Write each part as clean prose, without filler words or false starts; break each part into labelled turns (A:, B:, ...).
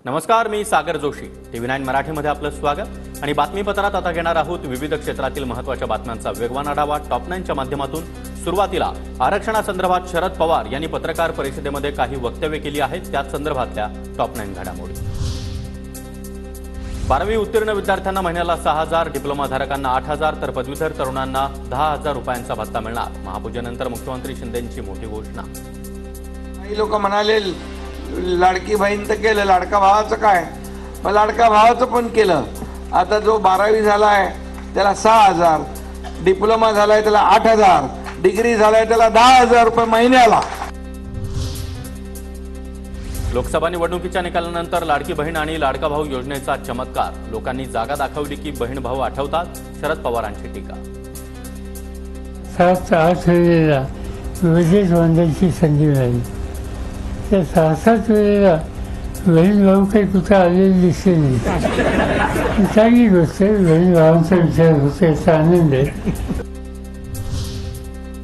A: नमस्कार, मी सागर जोशी. TV9 मराठीमध्ये आपलं स्वागत आणि बातमीपत्रात आता घेणार आहोत विविध क्षेत्रातील महत्त्वाच्या बातम्यांचा वेगवान आढावा टॉप 9च्या माध्यमातून. सुरुवातीला आरक्षणासंदर्भात शरद पवार यांनी पत्रकार परिषदेमध्ये काही वक्तव्य केली आहेत. त्याच संदर्भातल्या टॉप 9 घडामोडी. 12वी उत्तीर्ण विद्यार्थ्यांना महिन्याला 6,000, डिप्लोमा धारकांना 8,000 तर पदवीधर तरुणांना 10,000 रुपयांचा भत्ता मिळणार. महापूजनानंतर मुख्यमंत्री शिंदेंची मोठी घोषणा.
B: काही लोक म्हणाले लाडकी बहीण तर केलं, लाडका भावाचं काय? मग लाडका भावाचं पण केलं. आता जो 12वी झालाय त्याला 6,000, डिप्लोमा झालाय त्याला 8,000, डिग्री झालाय त्याला 10,000 रुपये महिन्याला.
A: लोकसभा निवडणुकीच्या निकालानंतर लाडकी बहीण आणि लाडका भाऊ योजनेचा चमत्कार. लोकांनी जागा दाखवली की बहीण भाऊ आठवतात. शरद पवारांची टीका.
C: 7-8 वेळेला विजेच बांधायची संधी मिळाली. त्या 6-7 वेळेला बहीण भाऊ काही कुठं आलेले दिसले नाही. चांगली गोष्ट आहे. बहीण भावांचा विचार होतो याचा आनंद आहे.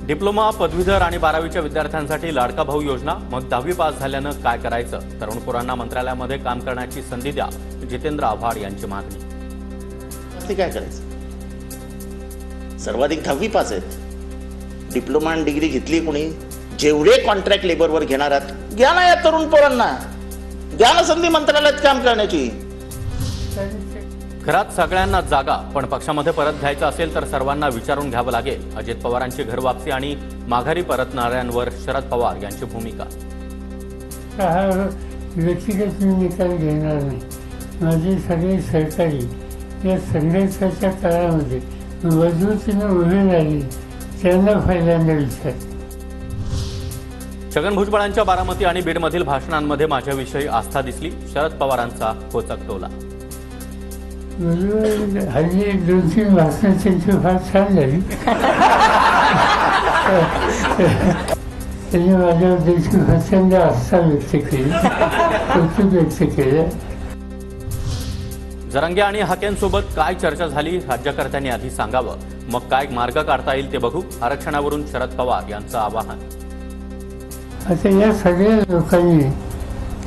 A: डिप्लोमा, पदवीधर आणि 12वीच्या विद्यार्थ्यांसाठी लाडका भाऊ योजना. मग 10वी पास झाल्यानं काय करायचं? तरुण पोरांना मंत्रालयामध्ये काम करण्याची संधी द्या. जितेंद्र आव्हाड यांची मागणी.
D: काय करायचं? सर्वाधिक 10वी पास आहेत. डिप्लोमा आणि डिग्री घेतली कोणी? जेवढे कॉन्ट्रॅक्ट लेबरवर घेणार आहात घ्या ना. या तरुण पोरांना द्या ना संधी मंत्रालयात काम करण्याची.
A: घरात सगळ्यांना जागा, पण पक्षामध्ये परत घ्यायचं असेल तर सर्वांना विचारून घ्यावं लागेल. अजित पवारांची घरवापसी आणि माघारी परतणाऱ्यांवर शरद पवार यांची भूमिका.
C: हा व्यक्तिगत मी निकाल घेणार नाही. माझे सगळे सहकारी या संघर्षाच्या काळामध्ये मजबूतीनं उभे राहिले त्यांना पहिल्यांदा विचार.
A: छगन भुजबळांच्या बारामती आणि बीडमधील भाषणांमध्ये माझ्याविषयी आस्था दिसली. शरद पवारांचा खोचक टोला.
C: हल्ली 2-3 भाषणं त्यांची फार छान झाली. त्यांनी माझ्याबद्दलची प्रचंड आस्था व्यक्त केली, कौतुक व्यक्त केलं.
A: जरांगे आणि हाकेंसोबत काय चर्चा झाली? राज्यकर्त्यांनी आधी सांगावं, मग काय मार्ग काढता येईल ते बघू. आरक्षणावरून शरद पवार यांचं आवाहन.
C: आता या सगळ्या लोकांनी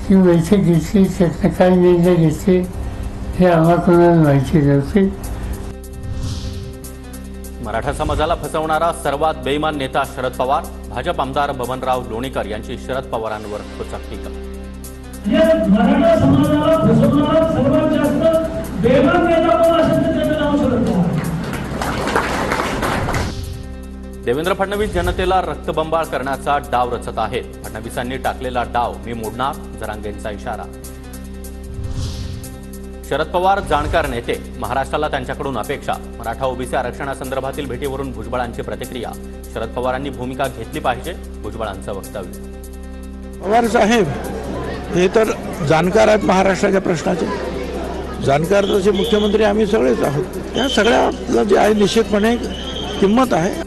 C: ही बैठक घेतली, त्यातनं काय निर्णय घेतले हे आम्हा कोणाला माहिती नव्हते.
A: मराठा समाजाला फसवणारा सर्वात बेईमान नेता शरद पवार. भाजप आमदार बबनराव लोणीकर यांची शरद पवारांवर खोचक टीका.
E: मराठा समाजाला फसवणारा सर्वात जास्त बेईमान नेता कोण असेल तर त्याचं नाव शरद पवार.
A: देवेंद्र फडणवीस जनतेला रक्तबंबाळ करण्याचा डाव रचत आहेत. फडणवीसांनी टाकलेला डाव मी मोडणार. जरांगेंचा इशारा. शरद पवार जाणकार नेते. महाराष्ट्राला त्यांच्याकडून अपेक्षा. मराठा ओबीसी आरक्षणासंदर्भातील भेटीवरून भुजबळांची प्रतिक्रिया. शरद पवारांनी भूमिका घेतली पाहिजे. भुजबळांचं वक्तव्य.
F: पवार साहेब हे तर जाणकार आहेत महाराष्ट्राच्या प्रश्नाचे. जाणकार तसे मुख्यमंत्री आम्ही सगळेच आहोत. या सगळ्याला जे आहे निश्चितपणे किंमत आहे.